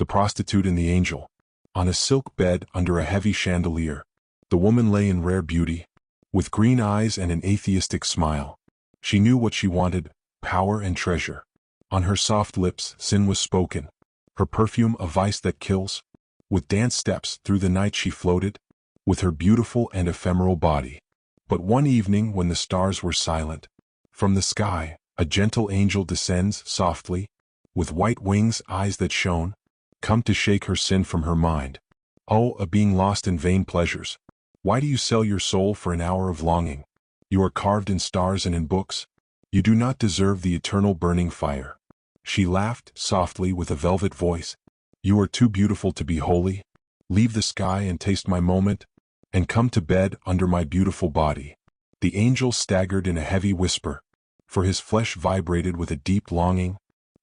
The Prostitute and the Angel. On a silk bed under a heavy chandelier, the woman lay in rare beauty, with green eyes and an atheistic smile. She knew what she wanted, power and treasure. On her soft lips, sin was spoken, her perfume a vice that kills. With dance steps through the night she floated, with her beautiful and ephemeral body. But one evening when the stars were silent, from the sky, a gentle angel descends softly, with white wings, eyes that shone, come to shake her sin from her mind. Oh, a being lost in vain pleasures, why do you sell your soul for an hour of longing? You are carved in stars and in books. You do not deserve the eternal burning fire. She laughed softly with a velvet voice. You are too beautiful to be holy. Leave the sky and taste my moment, and come to bed under my beautiful body. The angel staggered in a heavy whisper, for his flesh vibrated with a deep longing,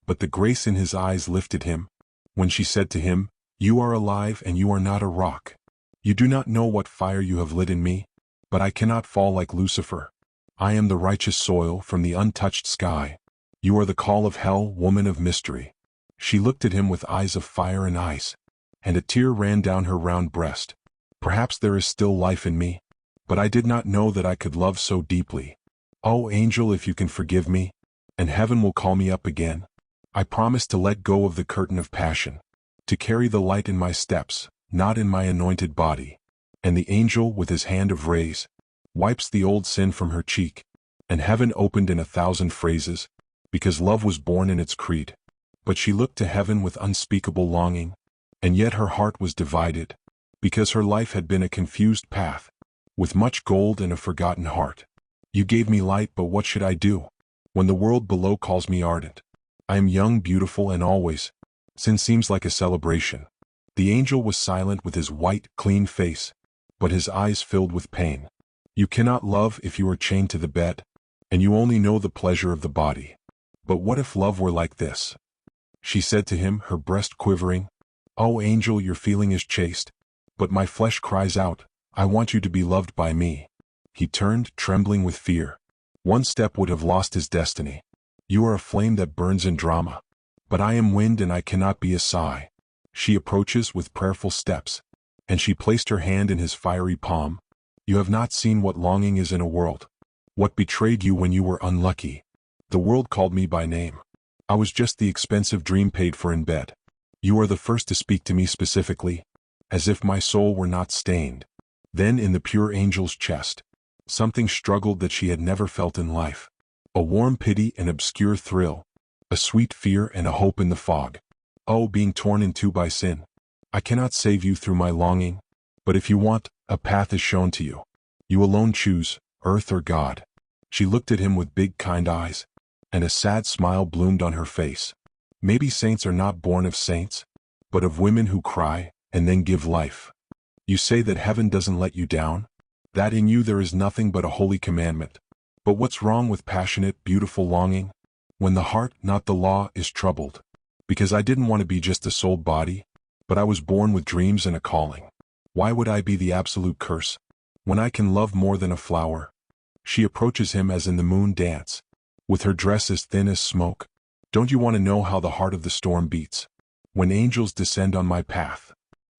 but the grace in his eyes lifted him. When she said to him, You are alive and you are not a rock. You do not know what fire you have lit in me, but I cannot fall like Lucifer. I am the righteous soil from the untouched sky. You are the call of hell, woman of mystery. She looked at him with eyes of fire and ice, and a tear ran down her round breast. Perhaps there is still life in me, but I did not know that I could love so deeply. Oh, angel, if you can forgive me, and heaven will call me up again. I promise to let go of the curtain of passion, to carry the light in my steps, not in my anointed body. And the angel, with his hand of rays, wipes the old sin from her cheek, and heaven opened in 1,000 phrases, because love was born in its creed. But she looked to heaven with unspeakable longing, and yet her heart was divided, because her life had been a confused path, with much gold and a forgotten heart. You gave me light, but what should I do, when the world below calls me ardent? I am young, beautiful, and always. Sin seems like a celebration. The angel was silent with his white, clean face, but his eyes filled with pain. You cannot love if you are chained to the bed, and you only know the pleasure of the body. But what if love were like this? She said to him, her breast quivering. Oh, angel, your feeling is chaste, but my flesh cries out, I want you to be loved by me. He turned, trembling with fear. One step would have lost his destiny. You are a flame that burns in drama, but I am wind and I cannot be a sigh. She approaches with prayerful steps, and she placed her hand in his fiery palm. You have not seen what longing is in a world. What betrayed you when you were unlucky? The world called me by name. I was just the expensive dream paid for in bed. You are the first to speak to me specifically, as if my soul were not stained. Then in the pure angel's chest, something struggled that she had never felt in life. A warm pity, an obscure thrill, a sweet fear and a hope in the fog. Oh, being torn in two by sin. I cannot save you through my longing, but if you want, a path is shown to you. You alone choose, earth or God. She looked at him with big kind eyes, and a sad smile bloomed on her face. Maybe saints are not born of saints, but of women who cry, and then give life. You say that heaven doesn't let you down? That in you there is nothing but a holy commandment. But what's wrong with passionate, beautiful longing? When the heart, not the law, is troubled. Because I didn't want to be just a souled body, but I was born with dreams and a calling. Why would I be the absolute curse, when I can love more than a flower? She approaches him as in the moon dance, with her dress as thin as smoke. Don't you want to know how the heart of the storm beats, when angels descend on my path?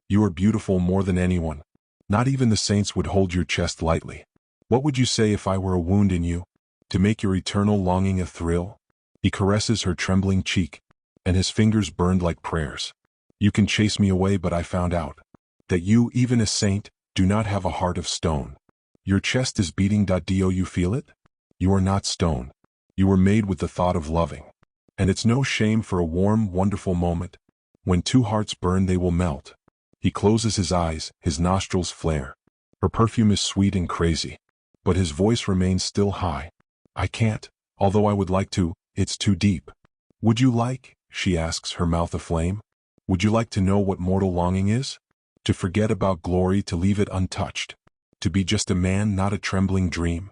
You are beautiful more than anyone. Not even the saints would hold your chest lightly. What would you say if I were a wound in you, to make your eternal longing a thrill? He caresses her trembling cheek, and his fingers burned like prayers. You can chase me away, but I found out that you, even a saint, do not have a heart of stone. Your chest is beating.Do you feel it? You are not stone. You were made with the thought of loving. And it's no shame for a warm, wonderful moment. When two hearts burn, they will melt. He closes his eyes, his nostrils flare. Her perfume is sweet and crazy, but his voice remains still high. I can't, although I would like to, it's too deep. Would you like, she asks, her mouth aflame, would you like to know what mortal longing is? To forget about glory, to leave it untouched. To be just a man, not a trembling dream.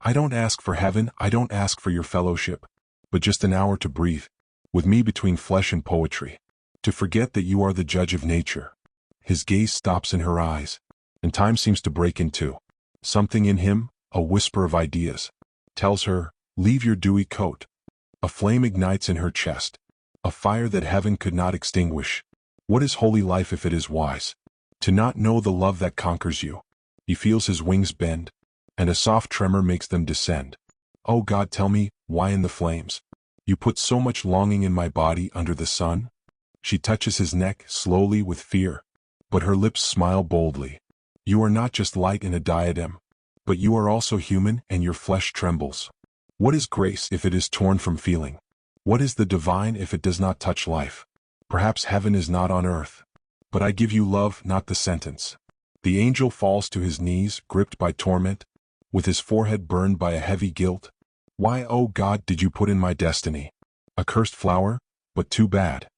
I don't ask for heaven, I don't ask for your fellowship, but just an hour to breathe, with me between flesh and poetry. To forget that you are the judge of nature. His gaze stops in her eyes, and time seems to break in two. Something in him, a whisper of ideas, tells her, leave your dewy coat. A flame ignites in her chest, a fire that heaven could not extinguish. What is holy life if it is wise? To not know the love that conquers you. He feels his wings bend, and a soft tremor makes them descend. Oh God, tell me, why in the flames? You put so much longing in my body under the sun? She touches his neck slowly with fear, but her lips smile boldly. You are not just light in a diadem, but you are also human and your flesh trembles. What is grace if it is torn from feeling? What is the divine if it does not touch life? Perhaps heaven is not on earth, but I give you love, not the sentence. The angel falls to his knees, gripped by torment, with his forehead burned by a heavy guilt. Why, oh God, did you put in my destiny a cursed flower? But too bad.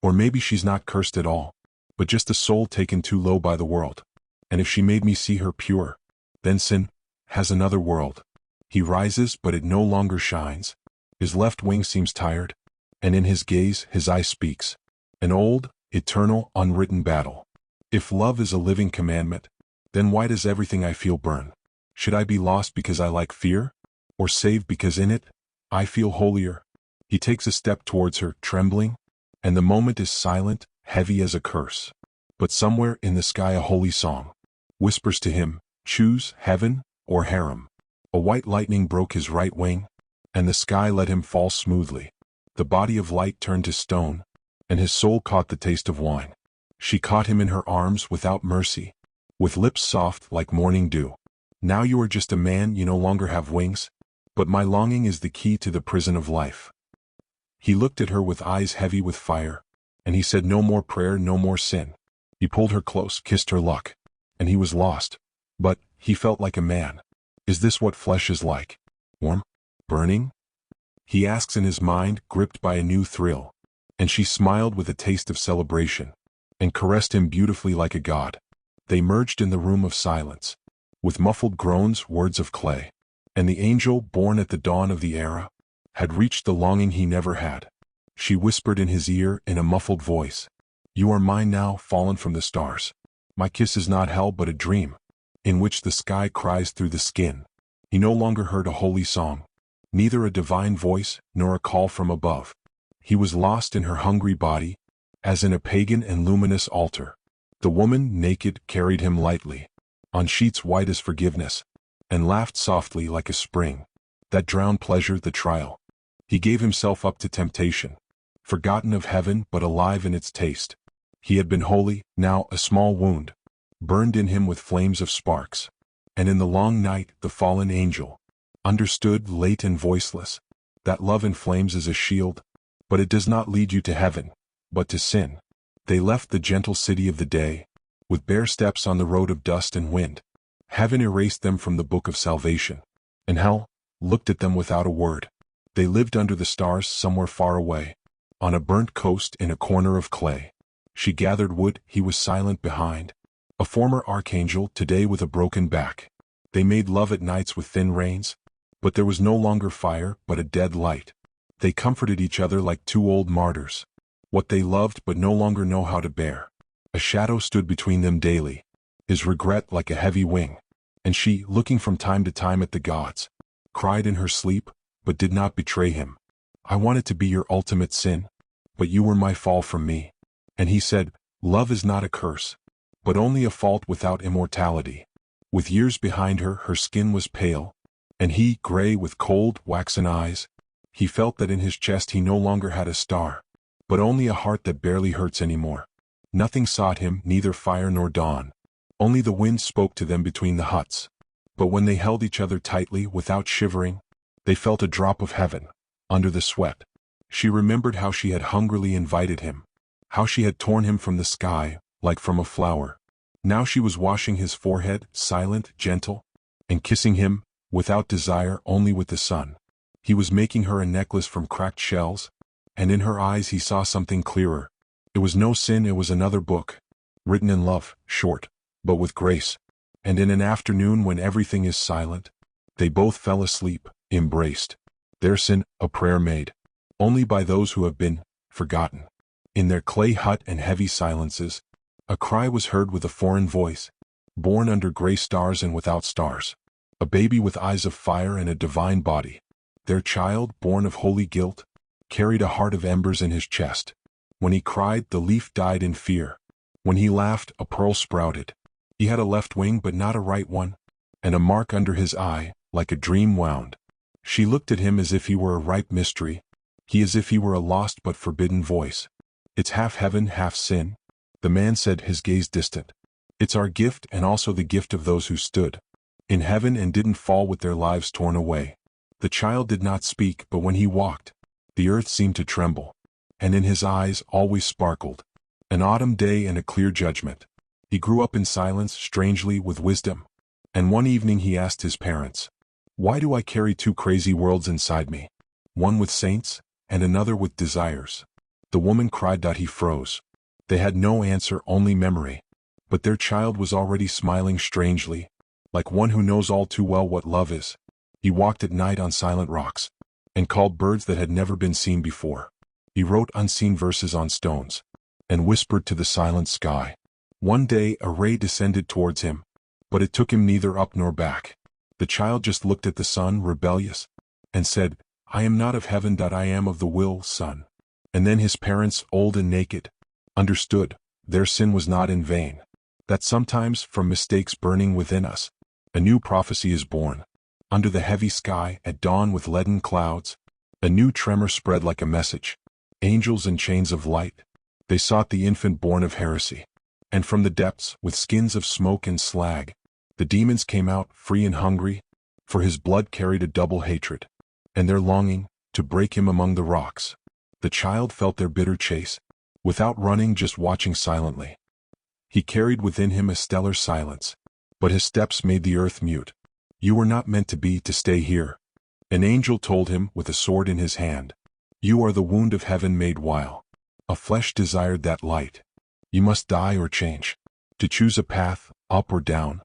Or maybe she's not cursed at all, but just a soul taken too low by the world. And if she made me see her pure, then sin has another world. He rises, but it no longer shines. His left wing seems tired, and in his gaze his eye speaks. An old, eternal, unwritten battle. If love is a living commandment, then why does everything I feel burn? Should I be lost because I like fear? Or saved because in it, I feel holier? He takes a step towards her, trembling, and the moment is silent, heavy as a curse. But somewhere in the sky a holy song whispers to him, choose heaven or harem. A white lightning broke his right wing, and the sky let him fall smoothly. The body of light turned to stone, and his soul caught the taste of wine. She caught him in her arms without mercy, with lips soft like morning dew. Now you are just a man, you no longer have wings, but my longing is the key to the prison of life. He looked at her with eyes heavy with fire, and he said no more prayer, no more sin. He pulled her close, kissed her luck, and he was lost. But he felt like a man. Is this what flesh is like? Warm? Burning? He asks in his mind, gripped by a new thrill. And she smiled with a taste of celebration, and caressed him beautifully like a god. They merged in the room of silence, with muffled groans, words of clay. And the angel, born at the dawn of the era, had reached the longing he never had. She whispered in his ear in a muffled voice, you are mine now, fallen from the stars. My kiss is not hell but a dream, in which the sky cries through the skin. He no longer heard a holy song, neither a divine voice nor a call from above. He was lost in her hungry body, as in a pagan and luminous altar. The woman, naked, carried him lightly, on sheets white as forgiveness, and laughed softly like a spring that drowned pleasure, the trial. He gave himself up to temptation, forgotten of heaven but alive in its taste. He had been holy, now a small wound burned in him with flames of sparks. And in the long night the fallen angel understood, late and voiceless, that love in flames is a shield, but it does not lead you to heaven, but to sin. They left the gentle city of the day, with bare steps on the road of dust and wind. Heaven erased them from the book of salvation, and hell looked at them without a word. They lived under the stars somewhere far away, on a burnt coast in a corner of clay. She gathered wood, he was silent behind, a former archangel, today with a broken back. They made love at nights with thin rains, but there was no longer fire but a dead light. They comforted each other like two old martyrs, what they loved but no longer know how to bear. A shadow stood between them daily, his regret like a heavy wing, and she, looking from time to time at the gods, cried in her sleep, but did not betray him. I wanted to be your ultimate sin, but you were my fall from me. And he said, love is not a curse, but only a fault without immortality. With years behind her, her skin was pale, and he, gray with cold, waxen eyes. He felt that in his chest he no longer had a star, but only a heart that barely hurts anymore. Nothing sought him, neither fire nor dawn. Only the wind spoke to them between the huts. But when they held each other tightly, without shivering, they felt a drop of heaven, under the sweat. She remembered how she had hungrily invited him, how she had torn him from the sky, like from a flower. Now she was washing his forehead, silent, gentle, and kissing him, without desire, only with the sun. He was making her a necklace from cracked shells, and in her eyes he saw something clearer. It was no sin, it was another book, written in love, short, but with grace. And in an afternoon when everything is silent, they both fell asleep, embraced. Their sin, a prayer made, only by those who have been forgotten. In their clay hut and heavy silences, a cry was heard with a foreign voice, born under gray stars and without stars. A baby with eyes of fire and a divine body. Their child, born of holy guilt, carried a heart of embers in his chest. When he cried, the leaf died in fear. When he laughed, a pearl sprouted. He had a left wing but not a right one, and a mark under his eye, like a dream wound. She looked at him as if he were a ripe mystery, he as if he were a lost but forbidden voice. It's half heaven, half sin, the man said, his gaze distant. It's our gift and also the gift of those who stood in heaven and didn't fall with their lives torn away. The child did not speak, but when he walked, the earth seemed to tremble, and in his eyes always sparkled an autumn day and a clear judgment. He grew up in silence, strangely, with wisdom, and one evening he asked his parents, "Why do I carry two crazy worlds inside me? One with saints, and another with desires?" The woman cried. He froze. They had no answer, only memory. But their child was already smiling strangely, like one who knows all too well what love is. He walked at night on silent rocks, and called birds that had never been seen before. He wrote unseen verses on stones, and whispered to the silent sky. One day a ray descended towards him, but it took him neither up nor back. The child just looked at the sun, rebellious, and said, "I am not of heaven. I am of the will, son." And then his parents, old and naked, understood their sin was not in vain, that sometimes, from mistakes burning within us, a new prophecy is born. Under the heavy sky, at dawn with leaden clouds, a new tremor spread like a message. Angels in chains of light, they sought the infant born of heresy. And from the depths, with skins of smoke and slag, the demons came out, free and hungry, for his blood carried a double hatred, and their longing, to break him among the rocks. The child felt their bitter chase, without running, just watching silently. He carried within him a stellar silence, but his steps made the earth mute. "You were not meant to stay here," an angel told him with a sword in his hand. "You are the wound of heaven made while a flesh desired that light. You must die or change, to choose a path, up or down,"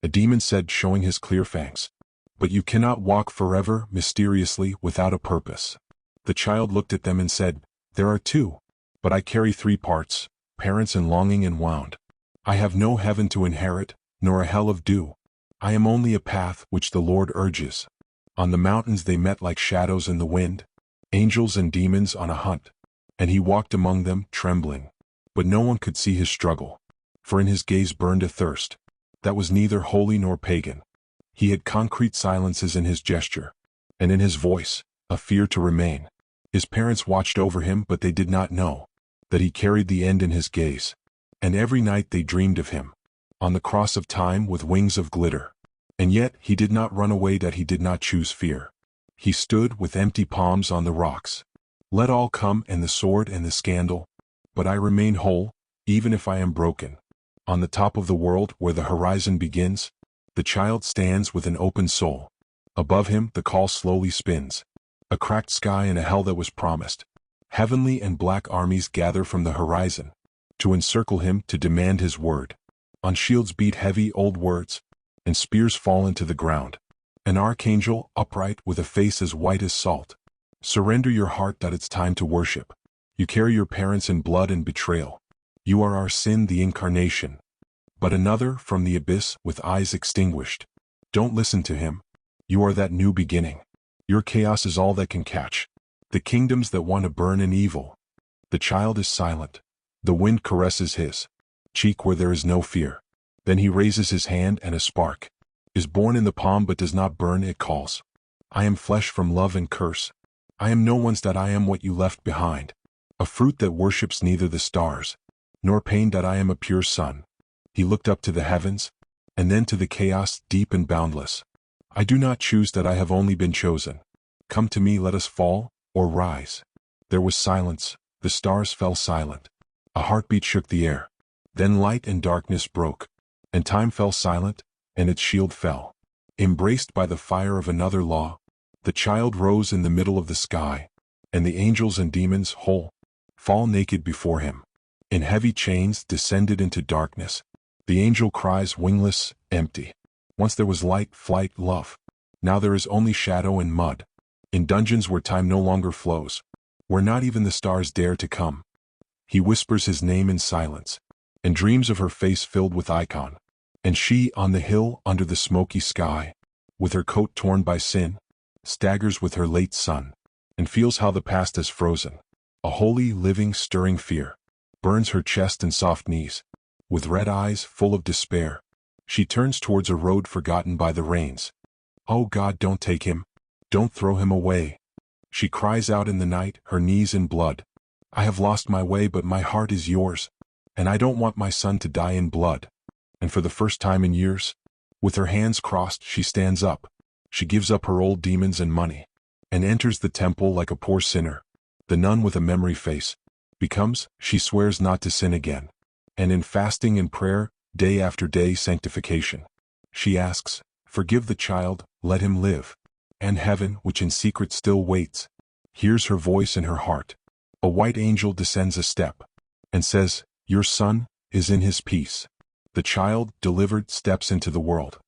a demon said, showing his clear fangs. "But you cannot walk forever, mysteriously, without a purpose." The child looked at them and said, "There are two, but I carry three parts, parents and longing and wound. I have no heaven to inherit, nor a hell of dew. I am only a path which the Lord urges." On the mountains they met like shadows in the wind, angels and demons on a hunt, and he walked among them, trembling. But no one could see his struggle, for in his gaze burned a thirst that was neither holy nor pagan. He had concrete silences in his gesture, and in his voice, a fear to remain. His parents watched over him, but they did not know that he carried the end in his gaze. And every night they dreamed of him, on the cross of time with wings of glitter. And yet he did not run away, that he did not choose fear. He stood with empty palms on the rocks. "Let all come, and the sword and the scandal, but I remain whole, even if I am broken." On the top of the world, where the horizon begins, the child stands with an open soul. Above him the call slowly spins. A cracked sky and a hell that was promised. Heavenly and black armies gather from the horizon to encircle him, to demand his word. On shields beat heavy old words, and spears fall into the ground. An archangel, upright, with a face as white as salt. "Surrender your heart. That it's time to worship. You carry your parents in blood and betrayal. You are our sin, the incarnation." But another, from the abyss, with eyes extinguished. "Don't listen to him. You are that new beginning. Your chaos is all that can catch the kingdoms that want to burn in evil." The child is silent. The wind caresses his cheek where there is no fear. Then he raises his hand, and a spark is born in the palm but does not burn. It calls, "I am flesh from love and curse. I am no one's. That I am what you left behind. A fruit that worships neither the stars nor pain. That I am a pure sun." He looked up to the heavens, and then to the chaos, deep and boundless. "I do not choose. That I have only been chosen. Come to me, let us fall, or rise." There was silence. The stars fell silent. A heartbeat shook the air. Then light and darkness broke, and time fell silent, and its shield fell. Embraced by the fire of another law, the child rose in the middle of the sky, and the angels and demons, whole, fall naked before him. In heavy chains, descended into darkness. The angel cries, wingless, empty. Once there was light, flight, love. Now there is only shadow and mud. In dungeons where time no longer flows, where not even the stars dare to come, he whispers his name in silence, and dreams of her face filled with icon. And she, on the hill, under the smoky sky, with her coat torn by sin, staggers with her late son, and feels how the past has frozen. A holy, living, stirring fear burns her chest and soft knees. With red eyes full of despair, she turns towards a road forgotten by the rains. Oh God, don't take him. Don't throw him away. She cries out in the night, her knees in blood. I have lost my way, but my heart is yours, and I don't want my son to die in blood. And for the first time in years, with her hands crossed, she stands up. She gives up her old demons and money, and enters the temple like a poor sinner. The nun with a memory face becomes, she swears not to sin again. And in fasting and prayer, day after day, sanctification, she asks, forgive the child, let him live. And heaven, which in secret still waits, hears her voice in her heart. A white angel descends a step and says, your son is in his peace. The child, delivered, steps into the world.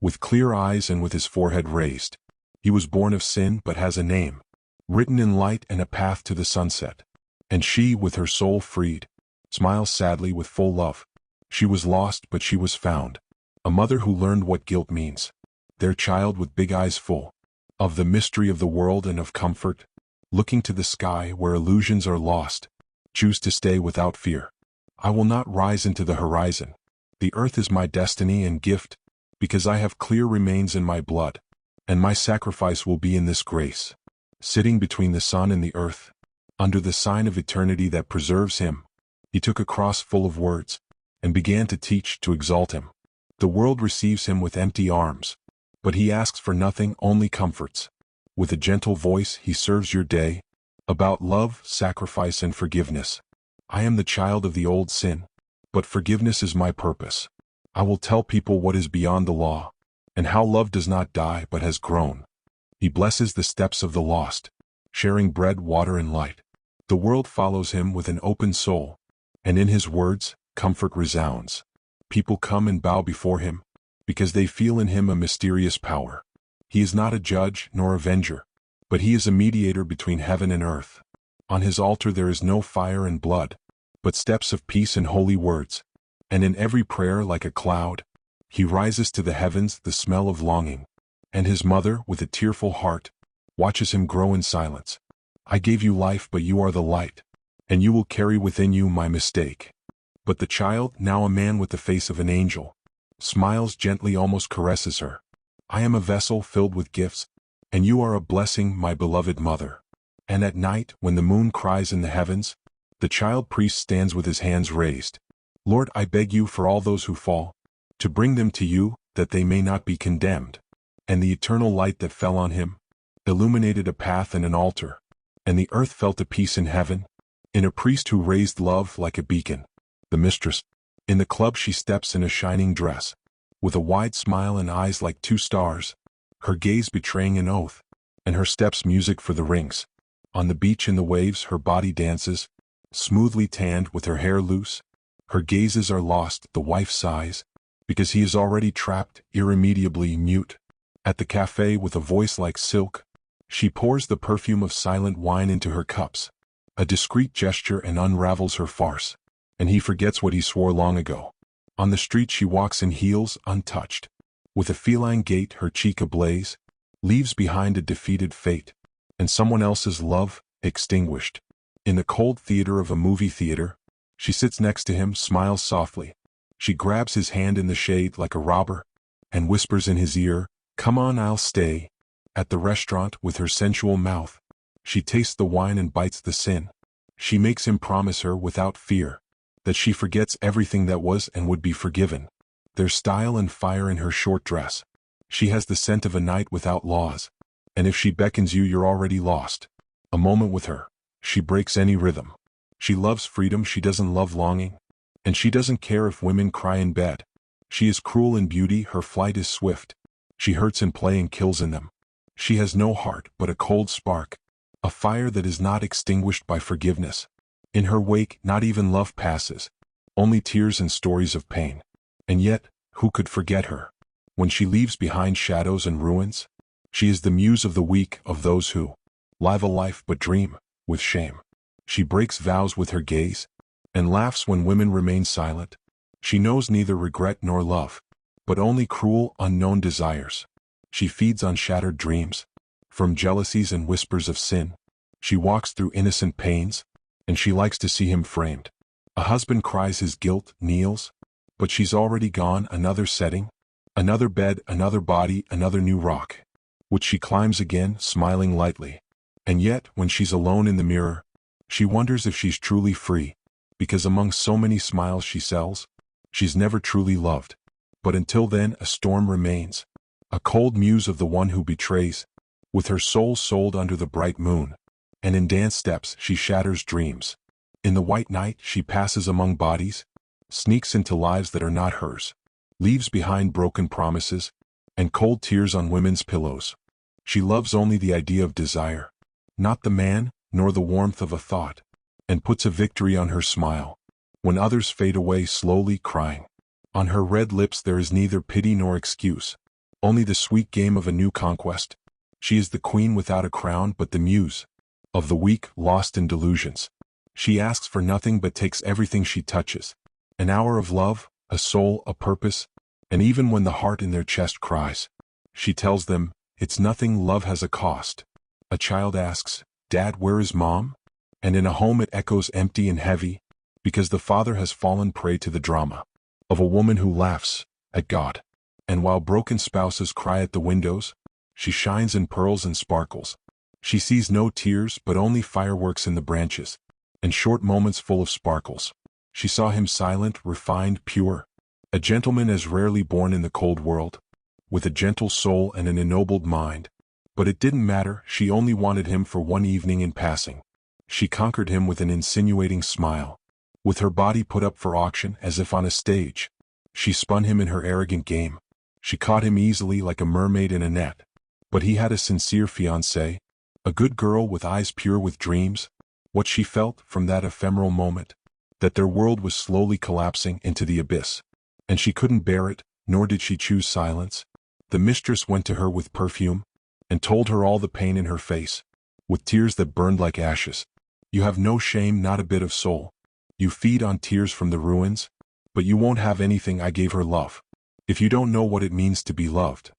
With clear eyes and with his forehead raised. He was born of sin but has a name, written in light and a path to the sunset. And she, with her soul freed, smiles sadly with full love. She was lost but she was found. A mother who learned what guilt means. Their child with big eyes full of the mystery of the world and of comfort, looking to the sky where illusions are lost, choose to stay without fear. I will not rise into the horizon. The earth is my destiny and gift, because I have clear remains in my blood, and my sacrifice will be in this grace. Sitting between the sun and the earth, under the sign of eternity that preserves him, he took a cross full of words, and began to teach, to exalt him. The world receives him with empty arms, but he asks for nothing, only comforts. With a gentle voice he serves your day, about love, sacrifice, and forgiveness. I am the child of the old sin, but forgiveness is my purpose. I will tell people what is beyond the law, and how love does not die but has grown. He blesses the steps of the lost, sharing bread, water, and light. The world follows him with an open soul, and in his words, comfort resounds. People come and bow before him, because they feel in him a mysterious power. He is not a judge nor avenger, but he is a mediator between heaven and earth. On his altar there is no fire and blood, but steps of peace and holy words. And in every prayer, like a cloud, he rises to the heavens, the smell of longing. And his mother, with a tearful heart, watches him grow in silence. I gave you life, but you are the light, and you will carry within you my mistake. But the child, now a man with the face of an angel, smiles gently, almost caresses her. I am a vessel filled with gifts, and you are a blessing, my beloved mother. And at night, when the moon cries in the heavens, the child priest stands with his hands raised. Lord, I beg you for all those who fall, to bring them to you, that they may not be condemned. And the eternal light that fell on him illuminated a path and an altar, and the earth felt a peace in heaven, in a priest who raised love like a beacon. The mistress, in the club she steps in a shining dress, with a wide smile and eyes like two stars, her gaze betraying an oath, and her steps music for the rings. On the beach in the waves her body dances, smoothly tanned with her hair loose. Her gazes are lost, the wife sighs, because he is already trapped, irremediably mute. At the cafe with a voice like silk, she pours the perfume of silent wine into her cups, a discreet gesture, and unravels her farce. And he forgets what he swore long ago. On the street she walks in heels, untouched, with a feline gait, her cheek ablaze, leaves behind a defeated fate, and someone else's love, extinguished. In the cold theater of a movie theater, she sits next to him, smiles softly. She grabs his hand in the shade like a robber, and whispers in his ear, come on, I'll stay. At the restaurant, with her sensual mouth, she tastes the wine and bites the sin. She makes him promise her, without fear, that she forgets everything that was and would be forgiven. There's style and fire in her short dress. She has the scent of a night without laws, and if she beckons you, you're already lost. A moment with her, she breaks any rhythm. She loves freedom, she doesn't love longing, and she doesn't care if women cry in bed. She is cruel in beauty, her flight is swift. She hurts in play and kills in them. She has no heart but a cold spark, a fire that is not extinguished by forgiveness. In her wake, not even love passes, only tears and stories of pain. And yet, who could forget her? When she leaves behind shadows and ruins, she is the muse of the weak, of those who live a life but dream, with shame. She breaks vows with her gaze, and laughs when women remain silent. She knows neither regret nor love, but only cruel, unknown desires. She feeds on shattered dreams, from jealousies and whispers of sin. She walks through innocent pains, and she likes to see him framed. A husband cries his guilt, kneels, but she's already gone. Another setting, another bed, another body, another new rock, which she climbs again, smiling lightly. And yet, when she's alone in the mirror, she wonders if she's truly free, because among so many smiles she sells, she's never truly loved. But until then, a storm remains, a cold muse of the one who betrays, with her soul sold under the bright moon. And in dance steps she shatters dreams. In the white night she passes among bodies, sneaks into lives that are not hers, leaves behind broken promises, and cold tears on women's pillows. She loves only the idea of desire, not the man, nor the warmth of a thought, and puts a victory on her smile, when others fade away slowly crying. On her red lips there is neither pity nor excuse, only the sweet game of a new conquest. She is the queen without a crown, but the muse of the weak, lost in delusions. She asks for nothing but takes everything she touches. An hour of love, a soul, a purpose, and even when the heart in their chest cries, she tells them, it's nothing, love has a cost. A child asks, Dad, where is Mom? And in a home it echoes empty and heavy, because the father has fallen prey to the drama of a woman who laughs at God. And while broken spouses cry at the windows, she shines in pearls and sparkles. She sees no tears but only fireworks in the branches, and short moments full of sparkles. She saw him silent, refined, pure, a gentleman as rarely born in the cold world, with a gentle soul and an ennobled mind. But it didn't matter, she only wanted him for one evening in passing. She conquered him with an insinuating smile. With her body put up for auction as if on a stage, she spun him in her arrogant game. She caught him easily like a mermaid in a net. But he had a sincere fiancée, a good girl with eyes pure with dreams. What she felt from that ephemeral moment, that their world was slowly collapsing into the abyss. And she couldn't bear it, nor did she choose silence. The mistress went to her with perfume, and told her all the pain in her face, with tears that burned like ashes. You have no shame, not a bit of soul. You feed on tears from the ruins, but you won't have anything. I gave her love. If you don't know what it means to be loved.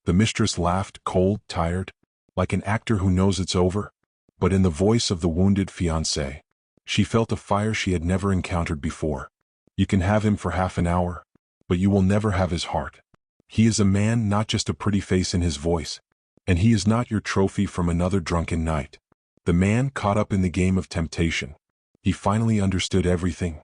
The mistress laughed, cold, tired, like an actor who knows it's over. But in the voice of the wounded fiancé, she felt a fire she had never encountered before. You can have him for half an hour, but you will never have his heart. He is a man, not just a pretty face in his voice, and he is not your trophy from another drunken night. The man caught up in the game of temptation. He finally understood everything.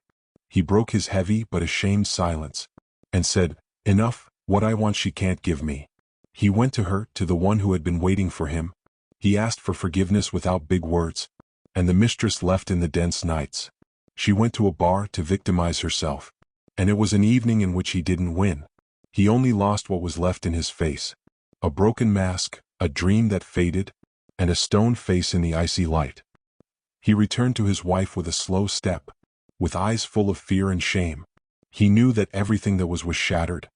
He broke his heavy but ashamed silence, and said, enough, what I want she can't give me. He went to her, to the one who had been waiting for him. He asked for forgiveness without big words, and the mistress left in the dense nights. She went to a bar to victimize herself, and it was an evening in which he didn't win. He only lost what was left in his face. A broken mask, a dream that faded, and a stone face in the icy light. He returned to his wife with a slow step, with eyes full of fear and shame. He knew that everything that was shattered,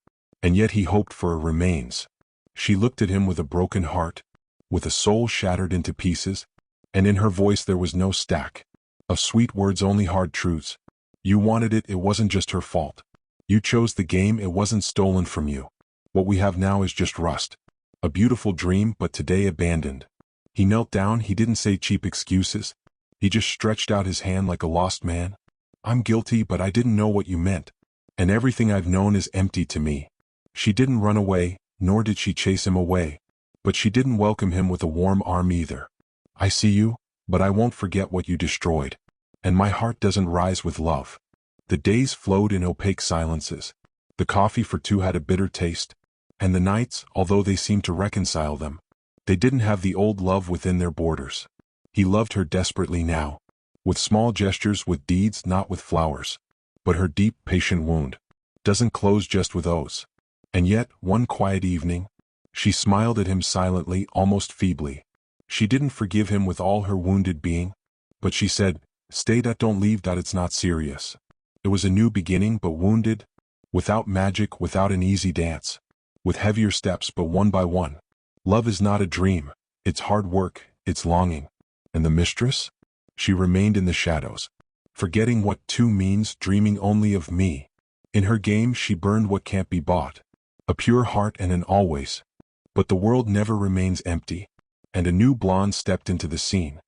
and yet he hoped for a remains. She looked at him with a broken heart, with a soul shattered into pieces, and in her voice there was no stack of sweet words, only hard truths. You wanted it, it wasn't just her fault. You chose the game, it wasn't stolen from you. What we have now is just rust. A beautiful dream, but today abandoned. He knelt down, he didn't say cheap excuses. He just stretched out his hand like a lost man. I'm guilty, but I didn't know what you meant. And everything I've known is empty to me. She didn't run away, nor did she chase him away. But she didn't welcome him with a warm arm either. I see you, but I won't forget what you destroyed. And my heart doesn't rise with love. The days flowed in opaque silences. The coffee for two had a bitter taste. And the nights, although they seemed to reconcile them, they didn't have the old love within their borders. He loved her desperately now. With small gestures, with deeds, not with flowers. But her deep, patient wound doesn't close just with oaths. And yet, one quiet evening, she smiled at him silently, almost feebly. She didn't forgive him with all her wounded being, but she said, stay, don't leave, it's not serious. It was a new beginning, but wounded, without magic, without an easy dance, with heavier steps, but one by one. Love is not a dream, it's hard work, it's longing. And the mistress? She remained in the shadows, forgetting what two means, dreaming only of me. In her game she burned what can't be bought, a pure heart and an always. But the world never remains empty, and a new blonde stepped into the scene,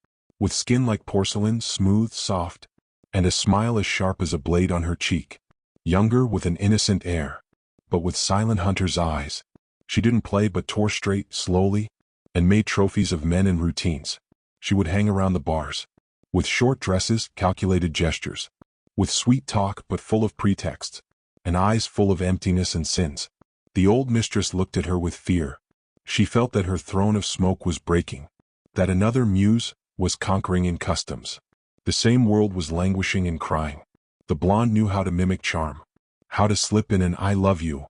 with skin like porcelain, smooth, soft, and a smile as sharp as a blade on her cheek. Younger, with an innocent air, but with silent hunter's eyes. She didn't play but tore straight, slowly, and made trophies of men and routines. She would hang around the bars, with short dresses, calculated gestures, with sweet talk but full of pretexts, and eyes full of emptiness and sins. The old mistress looked at her with fear. She felt that her throne of smoke was breaking, that another muse was conquering in customs. The same world was languishing and crying. The blonde knew how to mimic charm, how to slip in an "I love you."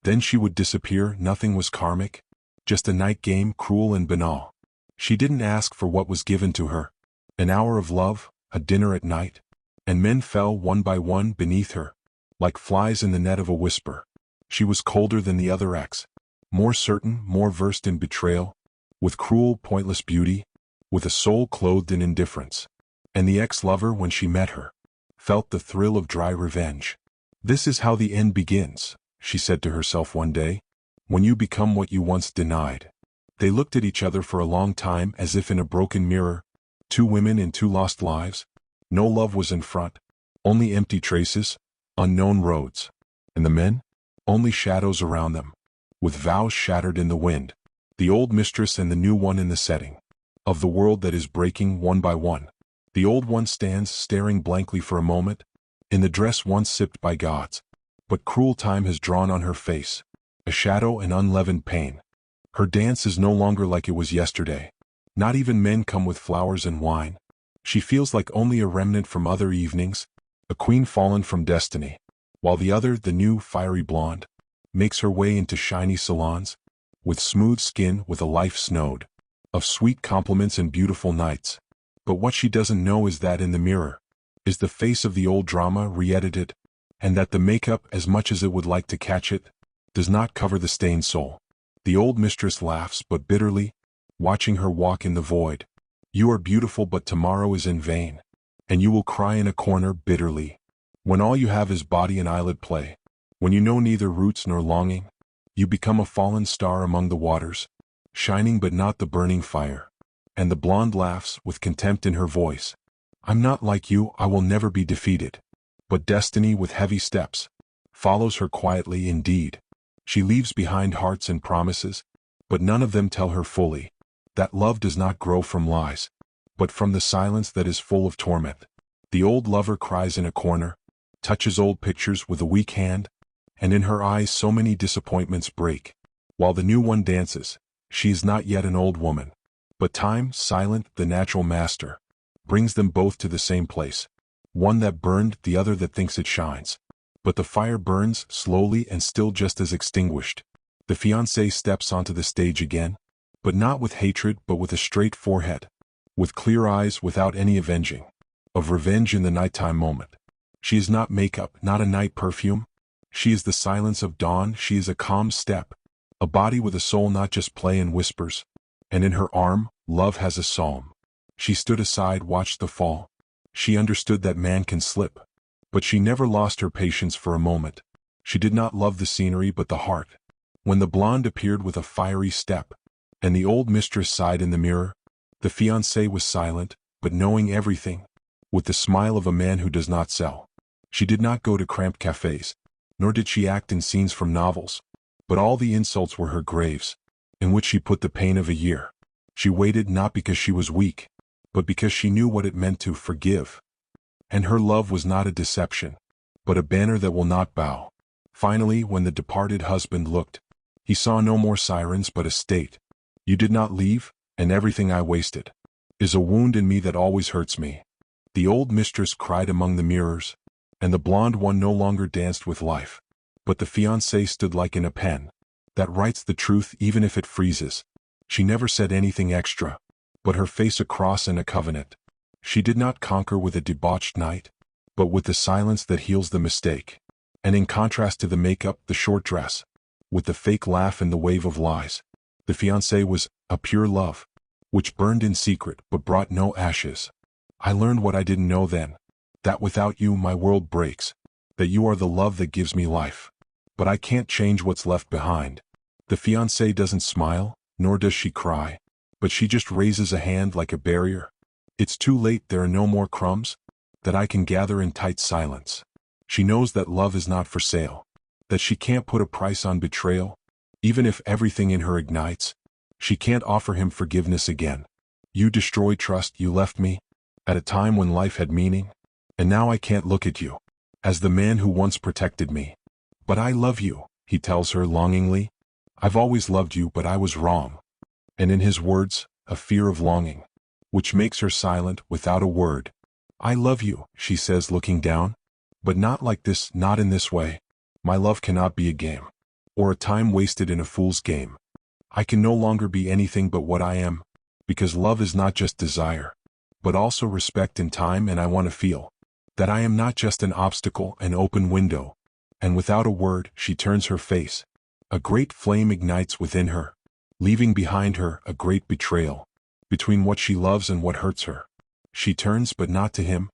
Then she would disappear. Nothing was karmic, just a night game, cruel and banal. She didn't ask for what was given to her. An hour of love, a dinner at night, and men fell one by one beneath her, like flies in the net of a whisper. She was colder than the other ex, more certain, more versed in betrayal, with cruel, pointless beauty, with a soul clothed in indifference. And the ex-lover, when she met her, felt the thrill of dry revenge. "This is how the end begins," she said to herself one day, "when you become what you once denied." They looked at each other for a long time as if in a broken mirror, two women in two lost lives. No love was in front, only empty traces, unknown roads. And the men? Only shadows around them, with vows shattered in the wind. The old mistress and the new one in the setting of the world that is breaking one by one. The old one stands staring blankly for a moment, in the dress once sipped by gods. But cruel time has drawn on her face, a shadow and unleavened pain. Her dance is no longer like it was yesterday. Not even men come with flowers and wine. She feels like only a remnant from other evenings, a queen fallen from destiny, while the other, the new, fiery blonde, makes her way into shiny salons, with smooth skin, with a life snowed, of sweet compliments and beautiful nights. But what she doesn't know is that in the mirror is the face of the old drama re-edited, and that the makeup, as much as it would like to catch it, does not cover the stained soul. The old mistress laughs, but bitterly, watching her walk in the void. You are beautiful, but tomorrow is in vain, and you will cry in a corner bitterly. When all you have is body and eyelid play, when you know neither roots nor longing, you become a fallen star among the waters, shining but not the burning fire. And the blonde laughs, with contempt in her voice. I'm not like you, I will never be defeated. But destiny, with heavy steps, follows her quietly indeed. She leaves behind hearts and promises, but none of them tell her fully that love does not grow from lies, but from the silence that is full of torment. The old lover cries in a corner, touches old pictures with a weak hand, and in her eyes so many disappointments break. While the new one dances, she is not yet an old woman. But time, silent, the natural master, brings them both to the same place. One that burned, the other that thinks it shines. But the fire burns, slowly and still, just as extinguished. The fiancé steps onto the stage again, but not with hatred, but with a straight forehead, with clear eyes, without any avenging of revenge in the nighttime moment. She is not makeup, not a night perfume. She is the silence of dawn. She is a calm step, a body with a soul, not just play and whispers. And in her arm, love has a psalm. She stood aside, watched the fall. She understood that man can slip, but she never lost her patience for a moment. She did not love the scenery but the heart. When the blonde appeared with a fiery step, and the old mistress sighed in the mirror, the fiancé was silent, but knowing everything, with the smile of a man who does not sell. She did not go to cramped cafes, nor did she act in scenes from novels, but all the insults were her graves, in which she put the pain of a year. She waited, not because she was weak, but because she knew what it meant to forgive. And her love was not a deception, but a banner that will not bow. Finally, when the departed husband looked, he saw no more sirens but a state. You did not leave, and everything I wasted is a wound in me that always hurts me. The old mistress cried among the mirrors, and the blonde one no longer danced with life. But the fiancé stood like in a pen that writes the truth even if it freezes. She never said anything extra, but her face a cross and a covenant. She did not conquer with a debauched night, but with the silence that heals the mistake. And in contrast to the makeup, the short dress, with the fake laugh and the wave of lies, the fiancé was a pure love, which burned in secret but brought no ashes. I learned what I didn't know then, that without you my world breaks, that you are the love that gives me life. But I can't change what's left behind. The fiancé doesn't smile, nor does she cry, but she just raises a hand like a barrier. It's too late, there are no more crumbs that I can gather in tight silence. She knows that love is not for sale, that she can't put a price on betrayal, even if everything in her ignites. She can't offer him forgiveness again. You destroyed trust, you left me at a time when life had meaning, and now I can't look at you as the man who once protected me. But I love you, he tells her longingly. I've always loved you, but I was wrong. And in his words, a fear of longing, which makes her silent without a word. I love you, she says, looking down. But not like this, not in this way. My love cannot be a game, or a time wasted in a fool's game. I can no longer be anything but what I am, because love is not just desire, but also respect in time, and I want to feel that I am not just an obstacle, an open window. And without a word, she turns her face. A great flame ignites within her, leaving behind her a great betrayal between what she loves and what hurts her. She turns, but not to him,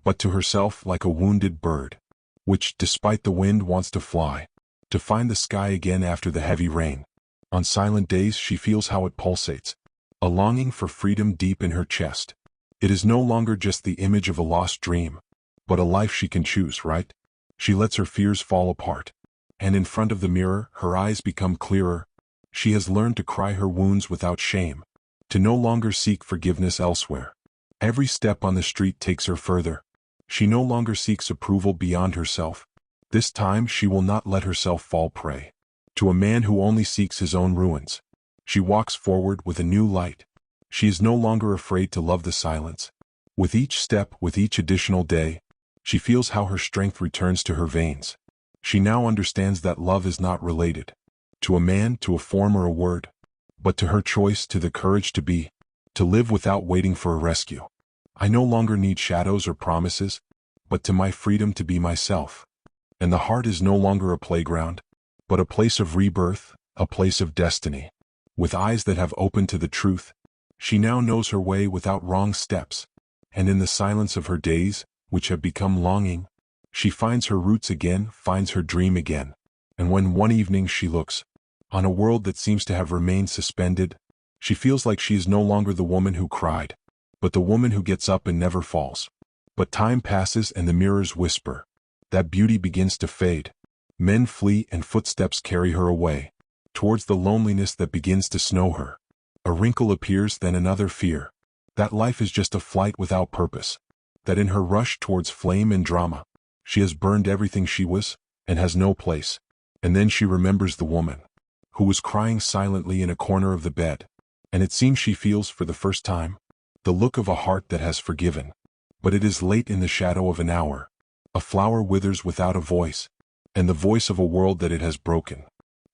but to herself, like a wounded bird, which, despite the wind, wants to fly, to find the sky again after the heavy rain. On silent days she feels how it pulsates, a longing for freedom deep in her chest. It is no longer just the image of a lost dream, but a life she can choose, right? She lets her fears fall apart, and in front of the mirror, her eyes become clearer. She has learned to cry her wounds without shame, to no longer seek forgiveness elsewhere. Every step on the street takes her further. She no longer seeks approval beyond herself. This time she will not let herself fall prey to a man who only seeks his own ruins. She walks forward with a new light. She is no longer afraid to love the silence. With each step, with each additional day, she feels how her strength returns to her veins. She now understands that love is not related to a man, to a form or a word, but to her choice, to the courage to be, to live without waiting for a rescue. I no longer need shadows or promises, but to my freedom to be myself. And the heart is no longer a playground, but a place of rebirth, a place of destiny. With eyes that have opened to the truth, she now knows her way without wrong steps, and in the silence of her days, which have become longing, she finds her roots again, finds her dream again. And when one evening she looks on a world that seems to have remained suspended, she feels like she is no longer the woman who cried, but the woman who gets up and never falls. But time passes and the mirrors whisper. That beauty begins to fade. Men flee and footsteps carry her away, towards the loneliness that begins to snow her. A wrinkle appears, then another fear. That life is just a flight without purpose. That in her rush towards flame and drama, she has burned everything she was, and has no place. And then she remembers the woman who was crying silently in a corner of the bed. And it seems she feels for the first time the look of a heart that has forgiven. But it is late in the shadow of an hour. A flower withers without a voice, and the voice of a world that it has broken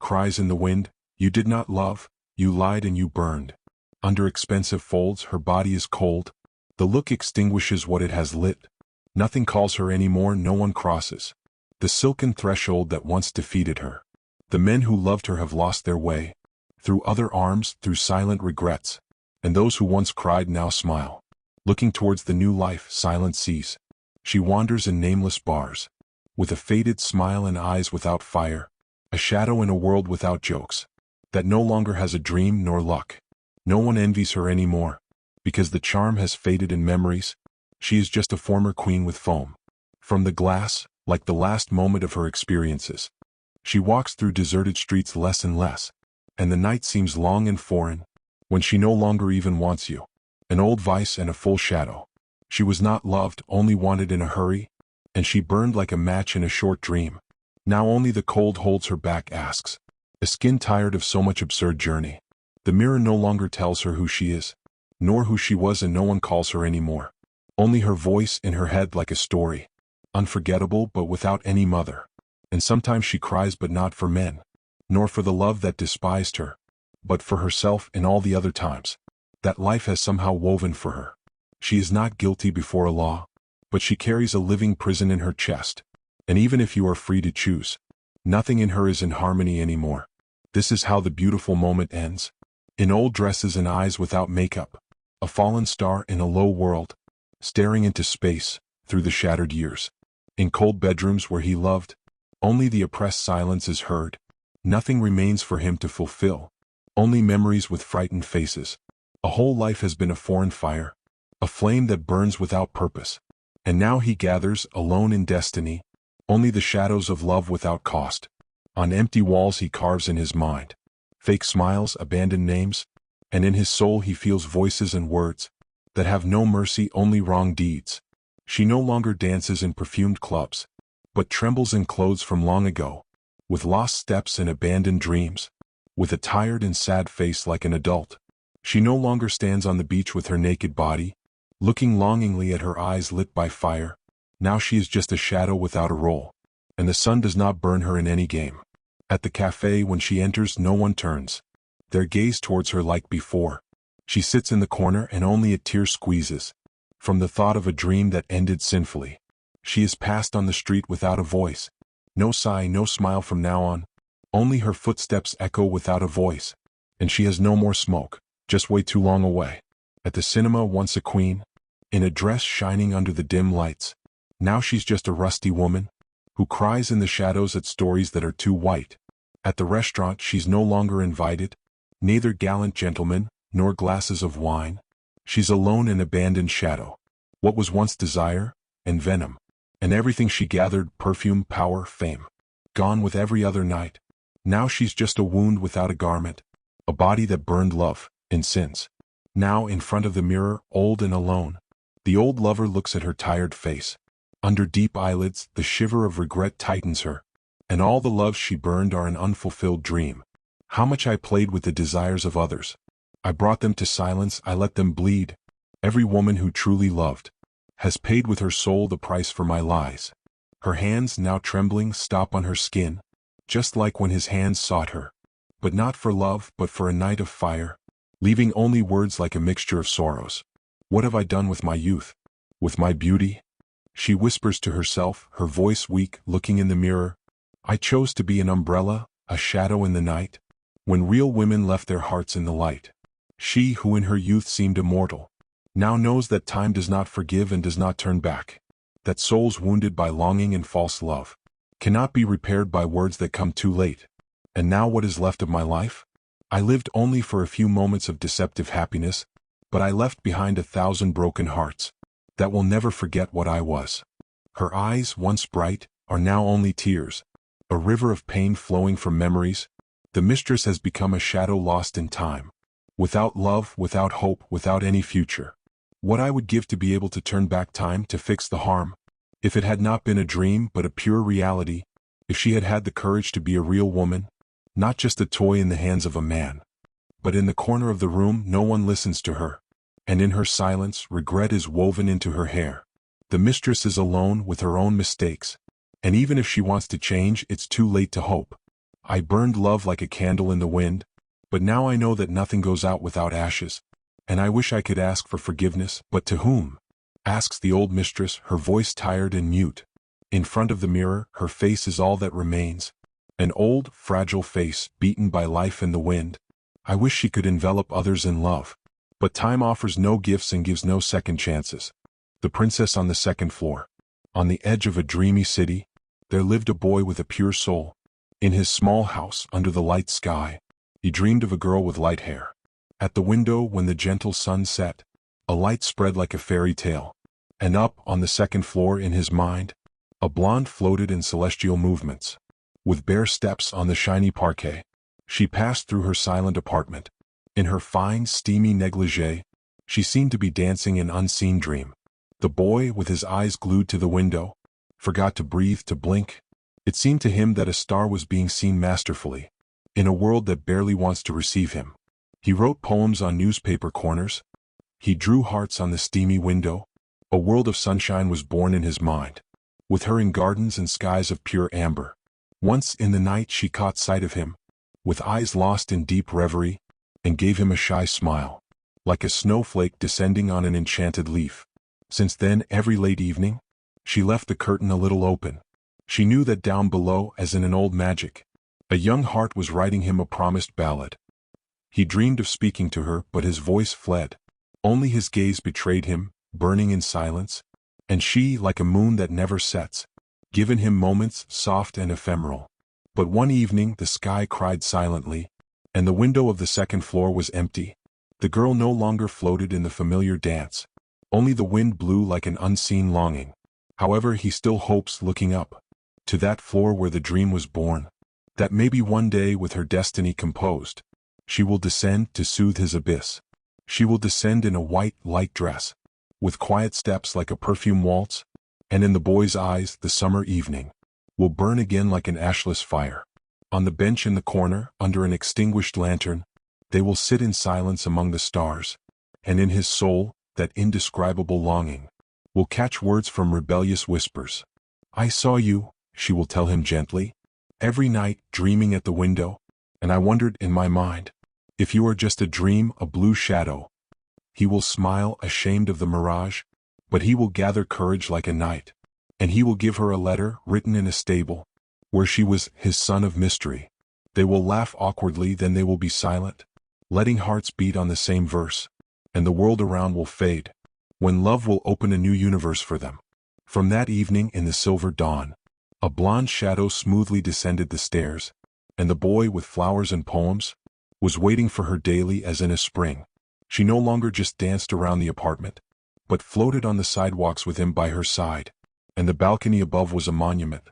cries in the wind, you did not love, you lied and you burned. Under expensive folds her body is cold. The look extinguishes what it has lit. Nothing calls her anymore, no one crosses the silken threshold that once defeated her. The men who loved her have lost their way, through other arms, through silent regrets, and those who once cried now smile. Looking towards the new life, silent sees. She wanders in nameless bars, with a faded smile and eyes without fire, a shadow in a world without jokes, that no longer has a dream nor luck. No one envies her anymore, because the charm has faded in memories. She is just a former queen with foam from the glass, like the last moment of her experiences. She walks through deserted streets less and less, and the night seems long and foreign, when she no longer even wants you. An old vice and a full shadow. She was not loved, only wanted in a hurry, and she burned like a match in a short dream. Now only the cold holds her back, asks, a skin tired of so much absurd journey. The mirror no longer tells her who she is, nor who she was, and no one calls her anymore. Only her voice in her head, like a story, unforgettable but without any mother. And sometimes she cries, but not for men, nor for the love that despised her, but for herself in all the other times that life has somehow woven for her. She is not guilty before a law, but she carries a living prison in her chest. And even if you are free to choose, nothing in her is in harmony anymore. This is how the beautiful moment ends. In old dresses and eyes without makeup, a fallen star in a low world, staring into space through the shattered years. In cold bedrooms where he loved, only the oppressed silence is heard. Nothing remains for him to fulfill, only memories with frightened faces. A whole life has been a foreign fire, a flame that burns without purpose. And now he gathers, alone in destiny, only the shadows of love without cost. On empty walls he carves in his mind fake smiles, abandoned names, and in his soul he feels voices and words that have no mercy, only wrong deeds. She no longer dances in perfumed clubs, but trembles in clothes from long ago, with lost steps and abandoned dreams, with a tired and sad face like an adult. She no longer stands on the beach with her naked body, looking longingly at her eyes lit by fire. Now she is just a shadow without a role, and the sun does not burn her in any game. At the cafe when she enters no one turns their gaze towards her like before. She sits in the corner and only a tear squeezes from the thought of a dream that ended sinfully. She is passed on the street without a voice. No sigh, no smile from now on. Only her footsteps echo without a voice. And she has no more smoke, just way too long away. At the cinema once a queen, in a dress shining under the dim lights. Now she's just a rusty woman, who cries in the shadows at stories that are too white. At the restaurant she's no longer invited, neither gallant gentlemen, nor glasses of wine. She's alone in abandoned shadow. What was once desire, and venom, and everything she gathered, perfume, power, fame, gone with every other night. Now she's just a wound without a garment, a body that burned love, in sins. Now in front of the mirror, old and alone, the old lover looks at her tired face. Under deep eyelids, the shiver of regret tightens her, and all the loves she burned are an unfulfilled dream. How much I played with the desires of others. I brought them to silence, I let them bleed. Every woman who truly loved has paid with her soul the price for my lies. Her hands, now trembling, stop on her skin, just like when his hands sought her. But not for love, but for a night of fire, leaving only words like a mixture of sorrows. What have I done with my youth? With my beauty? She whispers to herself, her voice weak, looking in the mirror. I chose to be an umbrella, a shadow in the night, when real women left their hearts in the light. She who in her youth seemed immortal, now knows that time does not forgive and does not turn back, that souls wounded by longing and false love cannot be repaired by words that come too late. And now what is left of my life? I lived only for a few moments of deceptive happiness, but I left behind 1,000 broken hearts that will never forget what I was. Her eyes, once bright, are now only tears, a river of pain flowing from memories. The mistress has become a shadow lost in time, without love, without hope, without any future. What I would give to be able to turn back time to fix the harm, if it had not been a dream but a pure reality, if she had had the courage to be a real woman, not just a toy in the hands of a man. But in the corner of the room no one listens to her, and in her silence regret is woven into her hair. The mistress is alone with her own mistakes, and even if she wants to change, it's too late to hope. I burned love like a candle in the wind, but now I know that nothing goes out without ashes, and I wish I could ask for forgiveness, but to whom? Asks the old mistress, her voice tired and mute. In front of the mirror, her face is all that remains, an old, fragile face, beaten by life and the wind. I wish she could envelop others in love, but time offers no gifts and gives no second chances. The princess on the second floor. On the edge of a dreamy city, there lived a boy with a pure soul. In his small house, under the light sky, he dreamed of a girl with light hair. At the window, when the gentle sun set, a light spread like a fairy tale. And up, on the second floor in his mind, a blonde floated in celestial movements. With bare steps on the shiny parquet, she passed through her silent apartment. In her fine, steamy negligee, she seemed to be dancing an unseen dream. The boy, with his eyes glued to the window, forgot to breathe, to blink. It seemed to him that a star was being seen masterfully, in a world that barely wants to receive him. He wrote poems on newspaper corners. He drew hearts on the steamy window. A world of sunshine was born in his mind, with her in gardens and skies of pure amber. Once in the night she caught sight of him, with eyes lost in deep reverie, and gave him a shy smile, like a snowflake descending on an enchanted leaf. Since then, every late evening, she left the curtain a little open. She knew that down below, as in an old magic, a young heart was writing him a promised ballad. He dreamed of speaking to her, but his voice fled. Only his gaze betrayed him, burning in silence, and she, like a moon that never sets, given him moments soft and ephemeral. But one evening the sky cried silently, and the window of the second floor was empty. The girl no longer floated in the familiar dance. Only the wind blew like an unseen longing. However, he still hopes, looking up to that floor where the dream was born, that maybe one day, with her destiny composed, she will descend to soothe his abyss. She will descend in a white, light dress, with quiet steps like a perfume waltz, and in the boy's eyes the summer evening will burn again like an ashless fire. On the bench in the corner, under an extinguished lantern, they will sit in silence among the stars, and in his soul, that indescribable longing will catch words from rebellious whispers. I saw you, she will tell him gently, every night dreaming at the window, and I wondered in my mind, if you are just a dream, a blue shadow. He will smile, ashamed of the mirage, but he will gather courage like a knight, and he will give her a letter written in a stable, where she was his son of mystery. They will laugh awkwardly, then they will be silent, letting hearts beat on the same verse, and the world around will fade, when love will open a new universe for them. From that evening in the silver dawn, a blonde shadow smoothly descended the stairs, and the boy with flowers and poems was waiting for her daily as in a spring. She no longer just danced around the apartment, but floated on the sidewalks with him by her side, and the balcony above was a monument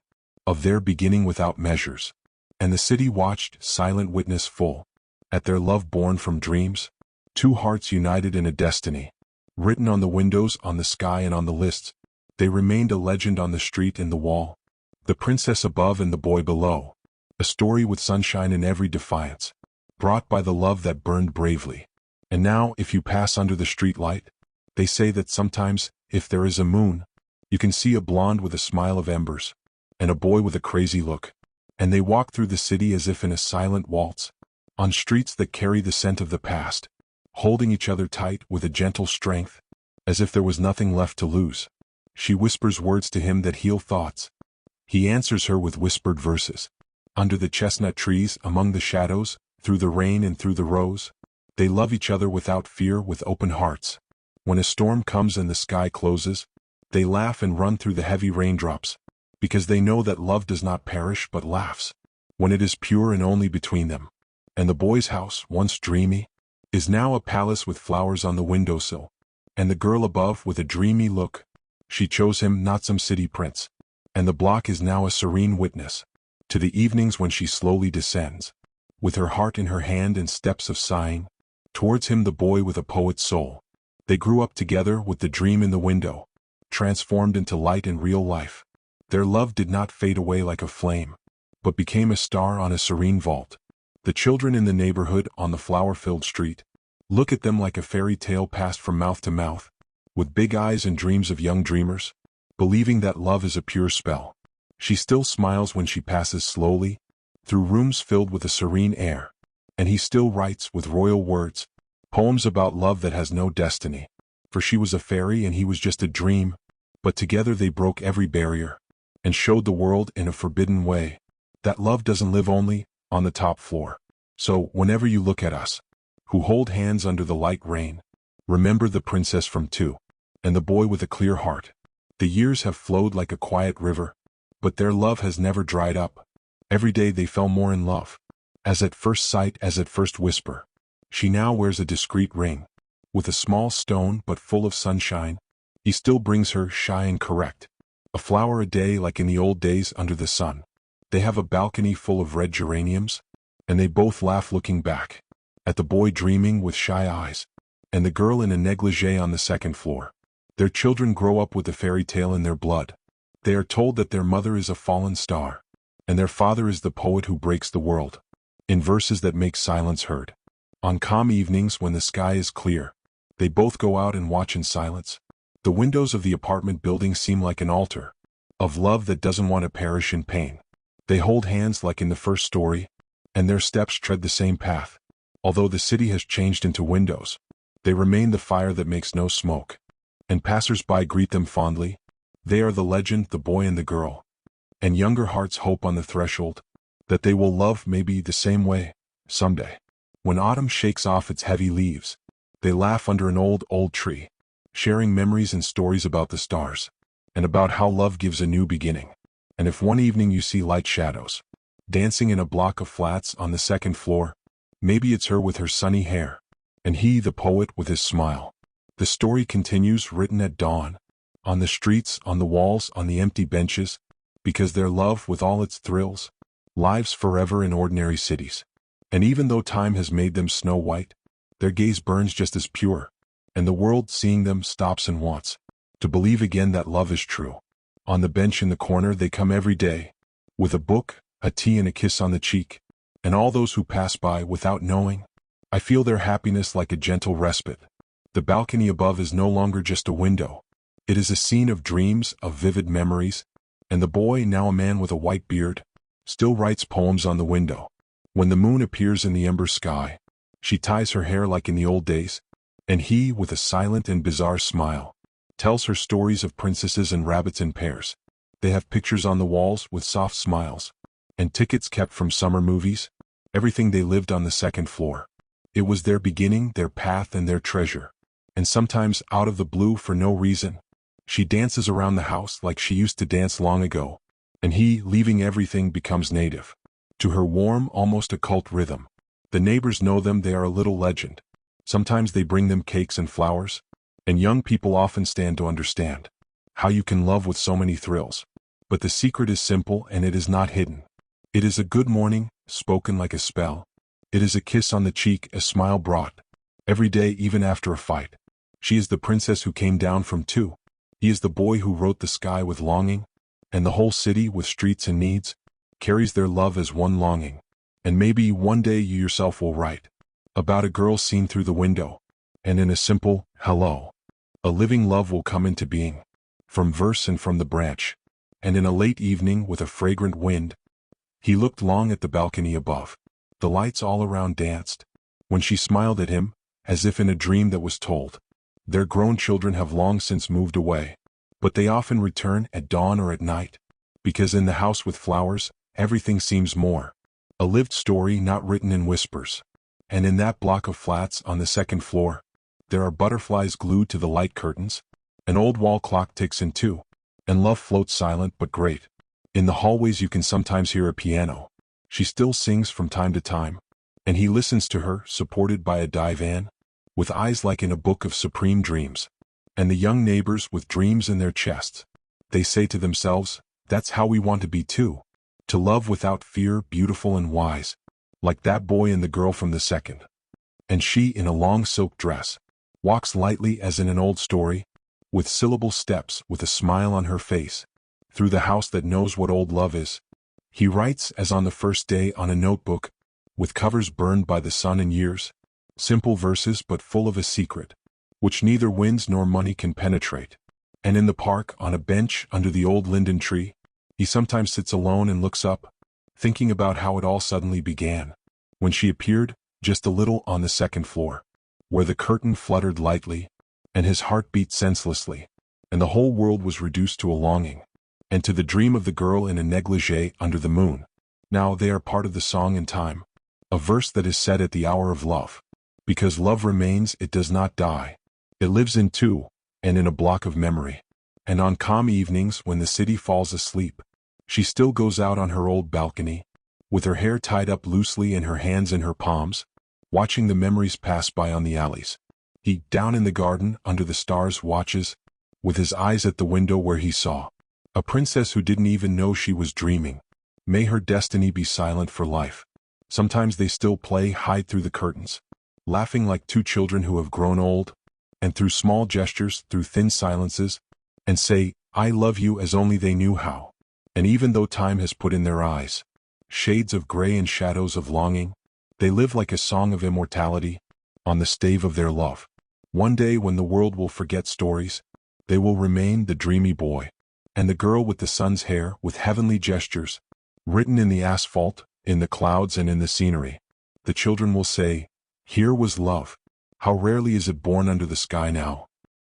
of their beginning without measures, and the city watched, silent witness full, at their love born from dreams, two hearts united in a destiny, written on the windows, on the sky and on the lists. They remained a legend on the street and the wall, the princess above and the boy below, a story with sunshine in every defiance, brought by the love that burned bravely. And now, if you pass under the street light, they say that sometimes, if there is a moon, you can see a blonde with a smile of embers, and a boy with a crazy look, and they walk through the city as if in a silent waltz, on streets that carry the scent of the past, holding each other tight with a gentle strength, as if there was nothing left to lose. She whispers words to him that heal thoughts. He answers her with whispered verses. Under the chestnut trees, among the shadows, through the rain and through the rose, they love each other without fear, with open hearts. When a storm comes and the sky closes, they laugh and run through the heavy raindrops, because they know that love does not perish but laughs, when it is pure and only between them. And the boy's house, once dreamy, is now a palace with flowers on the windowsill, and the girl above with a dreamy look. She chose him, not some city prince, and the block is now a serene witness to the evenings when she slowly descends, with her heart in her hand and steps of sighing, towards him, the boy with a poet's soul. They grew up together with the dream in the window, transformed into light and real life. Their love did not fade away like a flame, but became a star on a serene vault. The children in the neighborhood, on the flower-filled street, look at them like a fairy tale passed from mouth to mouth, with big eyes and dreams of young dreamers, believing that love is a pure spell. She still smiles when she passes slowly through rooms filled with a serene air, and he still writes, with royal words, poems about love that has no destiny. For she was a fairy and he was just a dream, but together they broke every barrier, and showed the world in a forbidden way that love doesn't live only on the top floor. So, whenever you look at us, who hold hands under the light rain, remember the princess from two, and the boy with a clear heart. The years have flowed like a quiet river, but their love has never dried up. Every day they fell more in love, as at first sight, as at first whisper. She now wears a discreet ring, with a small stone but full of sunshine. He still brings her, shy and correct, a flower a day like in the old days under the sun. They have a balcony full of red geraniums, and they both laugh looking back at the boy dreaming with shy eyes, and the girl in a negligee on the second floor. Their children grow up with the fairy tale in their blood. They are told that their mother is a fallen star, and their father is the poet who breaks the world, in verses that make silence heard. On calm evenings when the sky is clear, they both go out and watch in silence. The windows of the apartment building seem like an altar of love that doesn't want to perish in pain. They hold hands like in the first story, and their steps tread the same path. Although the city has changed into windows, they remain the fire that makes no smoke, and passers-by greet them fondly. They are the legend, the boy and the girl, and younger hearts hope on the threshold that they will love maybe the same way someday. When autumn shakes off its heavy leaves, they laugh under an old tree, sharing memories and stories about the stars, and about how love gives a new beginning. And if one evening you see light shadows dancing in a block of flats on the second floor, maybe it's her with her sunny hair, and he, the poet, with his smile. The story continues, written at dawn, on the streets, on the walls, on the empty benches, because their love, with all its thrills, lives forever in ordinary cities. And even though time has made them snow white, their gaze burns just as pure, and the world, seeing them, stops and wants to believe again that love is true. On the bench in the corner they come every day, with a book, a tea and a kiss on the cheek, and all those who pass by, without knowing, I feel their happiness like a gentle respite. The balcony above is no longer just a window. It is a scene of dreams, of vivid memories, and the boy, now a man with a white beard, still writes poems on the window. When the moon appears in the ember sky, she ties her hair like in the old days, and he, with a silent and bizarre smile, tells her stories of princesses and rabbits in pairs. They have pictures on the walls with soft smiles, and tickets kept from summer movies, everything they lived on the second floor. It was their beginning, their path, and their treasure. And sometimes, out of the blue for no reason, she dances around the house like she used to dance long ago, and he, leaving everything, becomes native to her warm, almost occult rhythm. The neighbors know them, they are a little legend. Sometimes they bring them cakes and flowers, and young people often stand to understand how you can love with so many thrills. But the secret is simple, and it is not hidden. It is a good morning, spoken like a spell. It is a kiss on the cheek, a smile brought every day, even after a fight. She is the princess who came down from two. He is the boy who wrote the sky with longing, and the whole city, with streets and needs, carries their love as one longing. And maybe one day you yourself will write about a girl seen through the window, and in a simple hello, a living love will come into being, from verse and from the branch. And in a late evening, with a fragrant wind, he looked long at the balcony above. The lights all around danced, when she smiled at him, as if in a dream that was told. Their grown children have long since moved away, but they often return at dawn or at night, because in the house with flowers, everything seems more a lived story, not written in whispers. And in that block of flats on the second floor, there are butterflies glued to the light curtains, an old wall clock ticks in two, and love floats silent but great. In the hallways you can sometimes hear a piano. She still sings from time to time, and he listens to her, supported by a divan, with eyes like in a book of supreme dreams. And the young neighbors, with dreams in their chests, they say to themselves, that's how we want to be too. To love without fear, beautiful and wise, like that boy and the girl from the second. And she, in a long silk dress, walks lightly as in an old story, with syllable steps, with a smile on her face, through the house that knows what old love is. He writes, as on the first day, on a notebook, with covers burned by the sun and years, simple verses but full of a secret, which neither winds nor money can penetrate. And in the park, on a bench under the old linden tree, he sometimes sits alone and looks up, thinking about how it all suddenly began, when she appeared, just a little on the second floor, where the curtain fluttered lightly, and his heart beat senselessly, and the whole world was reduced to a longing, and to the dream of the girl in a negligee under the moon. Now they are part of the song in time, a verse that is said at the hour of love, because love remains, it does not die. It lives in two, and in a block of memory. And on calm evenings, when the city falls asleep, she still goes out on her old balcony, with her hair tied up loosely and her hands in her palms, watching the memories pass by on the alleys. He, down in the garden, under the stars, watches, with his eyes at the window where he saw a princess who didn't even know she was dreaming. May her destiny be silent for life. Sometimes they still play hide through the curtains, laughing like two children who have grown old, and through small gestures, through thin silences, and say, I love you, as only they knew how. And even though time has put in their eyes shades of gray and shadows of longing, they live like a song of immortality, on the stave of their love. One day, when the world will forget stories, they will remain the dreamy boy, and the girl with the sun's hair, with heavenly gestures, written in the asphalt, in the clouds and in the scenery. The children will say, here was love. How rarely is it born under the sky now.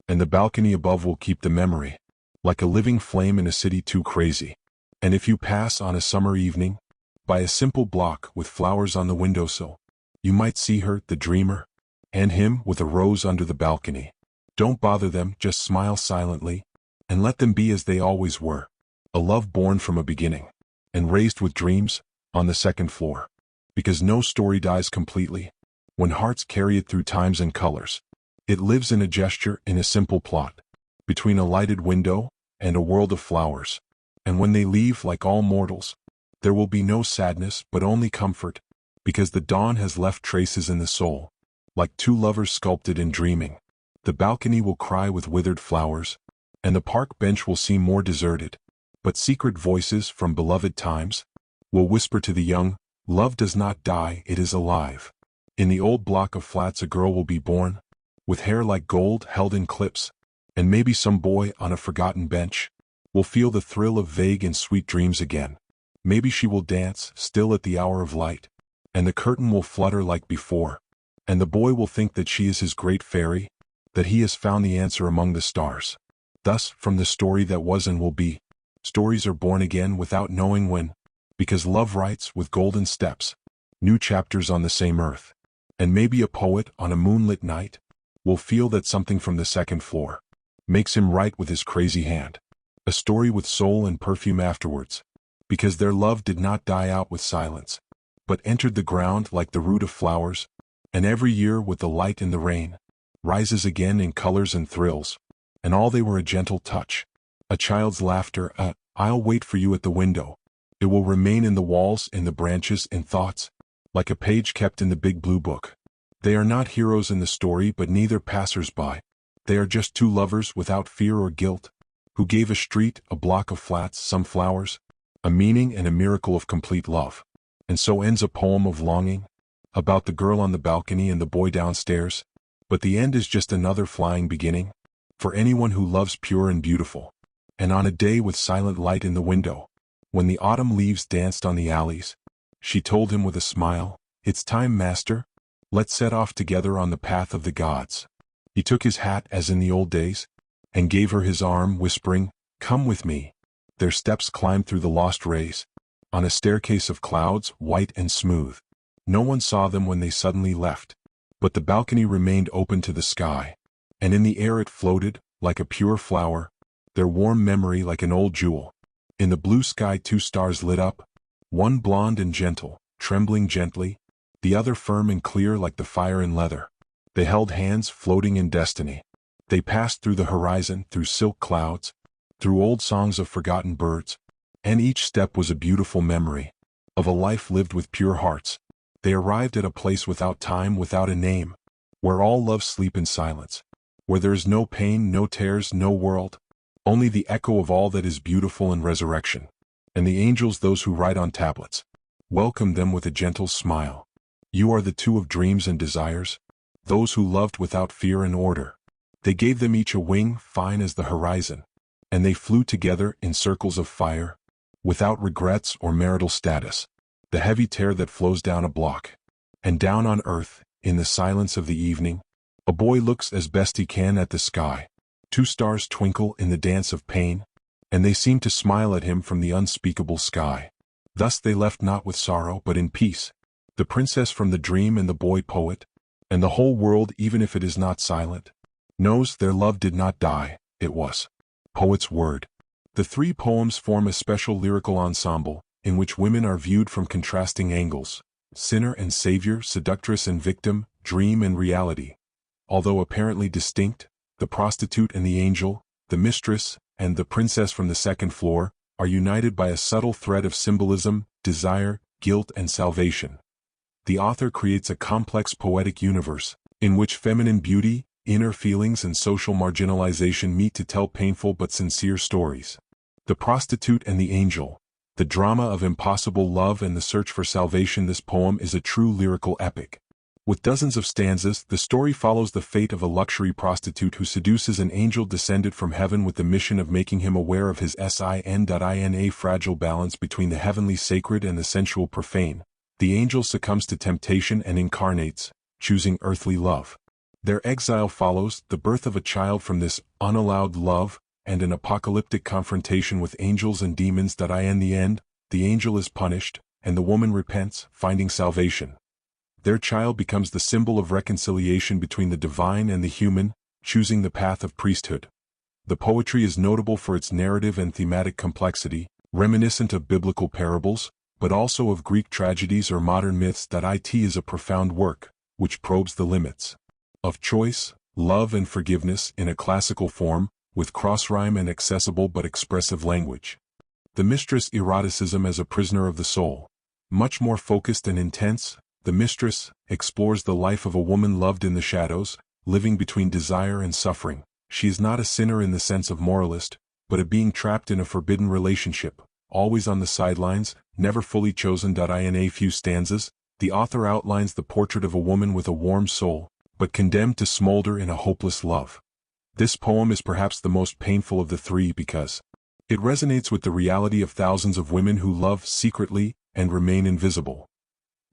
And the balcony above will keep the memory, like a living flame in a city too crazy. And if you pass on a summer evening, by a simple block with flowers on the windowsill, you might see her, the dreamer, and him, with a rose under the balcony. Don't bother them, just smile silently, and let them be as they always were. A love born from a beginning, and raised with dreams, on the second floor. Because no story dies completely, when hearts carry it through times and colors. It lives in a gesture, in a simple plot, between a lighted window and a world of flowers. And when they leave, like all mortals, there will be no sadness but only comfort, because the dawn has left traces in the soul, like two lovers sculpted in dreaming. The balcony will cry with withered flowers, and the park bench will seem more deserted, but secret voices from beloved times will whisper to the young, love does not die, it is alive. In the old block of flats a girl will be born, with hair like gold held in clips, and maybe some boy on a forgotten bench will feel the thrill of vague and sweet dreams again. Maybe she will dance, still at the hour of light, and the curtain will flutter like before, and the boy will think that she is his great fairy, that he has found the answer among the stars. Thus, from the story that was and will be, stories are born again without knowing when, because love writes with golden steps new chapters on the same earth. And maybe a poet on a moonlit night will feel that something from the second floor makes him write with his crazy hand a story with soul and perfume afterwards, because their love did not die out with silence, but entered the ground like the root of flowers, and every year with the light in the rain rises again in colors and thrills, and all they were a gentle touch, a child's laughter, I'll wait for you at the window. It will remain in the walls, in the branches, in thoughts, like a page kept in the big blue book. They are not heroes in the story, but neither passers-by. They are just two lovers without fear or guilt, who gave a street, a block of flats, some flowers, a meaning and a miracle of complete love. And so ends a poem of longing, about the girl on the balcony and the boy downstairs, but the end is just another flying beginning, for anyone who loves pure and beautiful. And on a day with silent light in the window, when the autumn leaves danced on the alleys, she told him with a smile, it's time, master, let's set off together on the path of the gods. He took his hat as in the old days, and gave her his arm, whispering, come with me. Their steps climbed through the lost rays, on a staircase of clouds, white and smooth. No one saw them when they suddenly left, but the balcony remained open to the sky, and in the air it floated, like a pure flower, their warm memory like an old jewel. In the blue sky 2 stars lit up, one blonde and gentle, trembling gently, the other firm and clear like the fire in leather. They held hands, floating in destiny. They passed through the horizon, through silk clouds, through old songs of forgotten birds, and each step was a beautiful memory of a life lived with pure hearts. They arrived at a place without time, without a name, where all loves sleep in silence, where there is no pain, no tears, no world, only the echo of all that is beautiful and resurrection. And the angels, those who write on tablets, welcomed them with a gentle smile. You are the two of dreams and desires, those who loved without fear and order. They gave them each a wing, fine as the horizon, and they flew together in circles of fire, without regrets or marital status. The heavy tear that flows down a block, and down on earth, in the silence of the evening, a boy looks as best he can at the sky. 2 stars twinkle in the dance of pain, and they seem to smile at him from the unspeakable sky. Thus they left not with sorrow but in peace, the princess from the dream and the boy poet, and the whole world, even if it is not silent, knows their love did not die, it was poet's word. The 3 poems form a special lyrical ensemble, in which women are viewed from contrasting angles, sinner and savior, seductress and victim, dream and reality. Although apparently distinct, the prostitute and the angel, the mistress, and the princess from the second floor, are united by a subtle thread of symbolism, desire, guilt and salvation. The author creates a complex poetic universe, in which feminine beauty, inner feelings and social marginalization meet to tell painful but sincere stories. The prostitute and the angel, the drama of impossible love and the search for salvation. This poem is a true lyrical epic. With dozens of stanzas, the story follows the fate of a luxury prostitute who seduces an angel descended from heaven with the mission of making him aware of his sin.ina fragile balance between the heavenly sacred and the sensual profane. The angel succumbs to temptation and incarnates, choosing earthly love. Their exile follows, the birth of a child from this unallowed love, and an apocalyptic confrontation with angels and demons.In the end, the angel is punished, and the woman repents, finding salvation. Their child becomes the symbol of reconciliation between the divine and the human, choosing the path of priesthood. The poetry is notable for its narrative and thematic complexity, reminiscent of biblical parables, but also of Greek tragedies or modern myths. It is a profound work, which probes the limits of choice, love and forgiveness in a classical form, with cross-rhyme and accessible but expressive language. The Mistress, eroticism as a prisoner of the soul. Much more focused and intense, The Mistress explores the life of a woman loved in the shadows, living between desire and suffering. She is not a sinner in the sense of moralist, but a being trapped in a forbidden relationship, always on the sidelines, never fully chosen. In a few stanzas, the author outlines the portrait of a woman with a warm soul, but condemned to smolder in a hopeless love. This poem is perhaps the most painful of the three because it resonates with the reality of thousands of women who love secretly and remain invisible.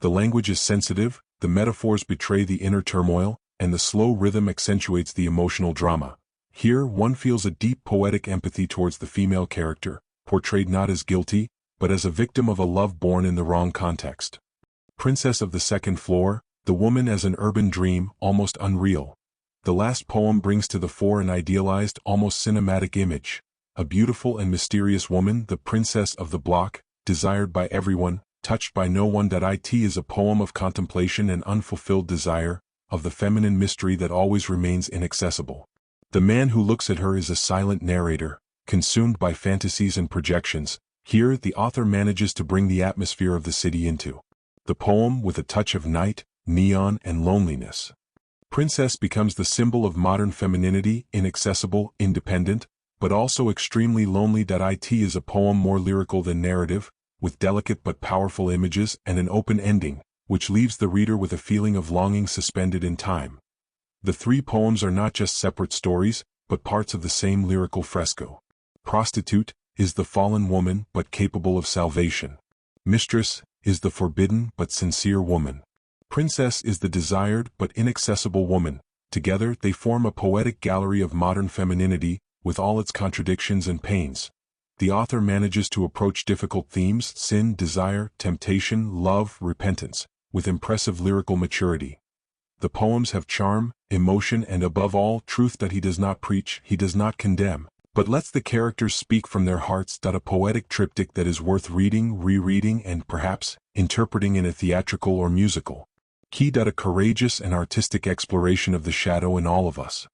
The language is sensitive, the metaphors betray the inner turmoil, and the slow rhythm accentuates the emotional drama. Here one feels a deep poetic empathy towards the female character, portrayed not as guilty, but as a victim of a love born in the wrong context. Princess of the Second Floor, the woman as an urban dream, almost unreal. The last poem brings to the fore an idealized, almost cinematic image. A beautiful and mysterious woman, the princess of the block, desired by everyone, touched by no one. It is a poem of contemplation and unfulfilled desire, of the feminine mystery that always remains inaccessible. The man who looks at her is a silent narrator, consumed by fantasies and projections. Here the author manages to bring the atmosphere of the city into the poem with a touch of night, neon, and loneliness. Princess becomes the symbol of modern femininity, inaccessible, independent, but also extremely lonely. It is a poem more lyrical than narrative, with delicate but powerful images and an open ending, which leaves the reader with a feeling of longing suspended in time. The three poems are not just separate stories, but parts of the same lyrical fresco. Prostitute is the fallen woman but capable of salvation. Mistress is the forbidden but sincere woman. Princess is the desired but inaccessible woman. Together they form a poetic gallery of modern femininity, with all its contradictions and pains. The author manages to approach difficult themes, sin, desire, temptation, love, repentance, with impressive lyrical maturity. The poems have charm, emotion, and above all, truth that he does not preach, he does not condemn, but lets the characters speak from their hearts. A poetic triptych that is worth reading, rereading, and perhaps interpreting in a theatrical or musical. A courageous and artistic exploration of the shadow in all of us.